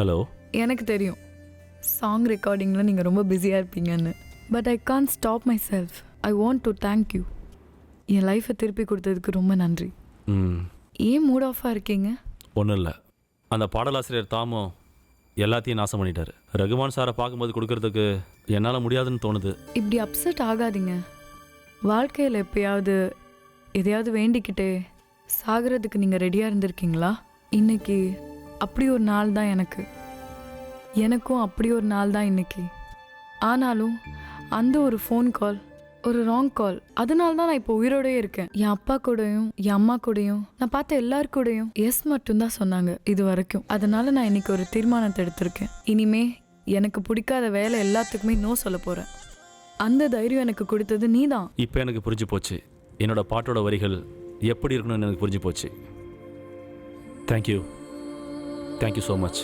Hello. எனக்கு தெரியும் song ரெக்கார்டிங்கில் நீங்கள் ரொம்ப பிஸியாக இருப்பீங்கன்னு. But I can't stop myself. I want to thank you. என் லைஃப்பை திருப்பி கொடுத்ததுக்கு ரொம்ப நன்றி. ஏன் மூட் ஆஃபாக இருக்கீங்க? ஒன்றும் இல்லை, அந்த பாடலாசிரியர் தாமோ எல்லாத்தையும் நாசம் பண்ணிட்டார். ரகுமான் சாரை பார்க்கும்போது கொடுக்கறதுக்கு என்னால் முடியாதுன்னு தோணுது. இப்படி அப்செட் ஆகாதீங்க. வாழ்க்கையில் எப்பயாவது எதையாவது வேண்டிக்கிட்டே சாகிறதுக்கு நீங்கள் ரெடியாக இருந்திருக்கீங்களா? இன்னைக்கு அப்படி ஒரு நாள் தான் எனக்கும் அப்படி ஒரு நாள் தான் இன்னைக்கு. ஆனாலும் அந்த ஒரு ஃபோன் கால், ஒரு ராங் கால், அதனால தான் நான் இப்போ உயிரோடயே இருக்கேன். என் அப்பா கூடயும் என் அம்மா கூடயும் நான் பார்த்த எல்லார் கூடயும் எஸ் மட்டும்தான் சொன்னாங்க இது வரைக்கும். அதனால நான் இன்னைக்கு ஒரு தீர்மானத்தை எடுத்திருக்கேன். இனிமே எனக்கு பிடிக்காத வேலை எல்லாத்துக்குமே நோ சொல்ல போகிறேன். அந்த தைரியம் எனக்கு கொடுத்தது நீ தான். இப்போ எனக்கு புரிஞ்சு போச்சு, என்னோட பாட்டோட வரிகள் எப்படி இருக்கணும்னு எனக்கு புரிஞ்சு போச்சு. Thank you so much.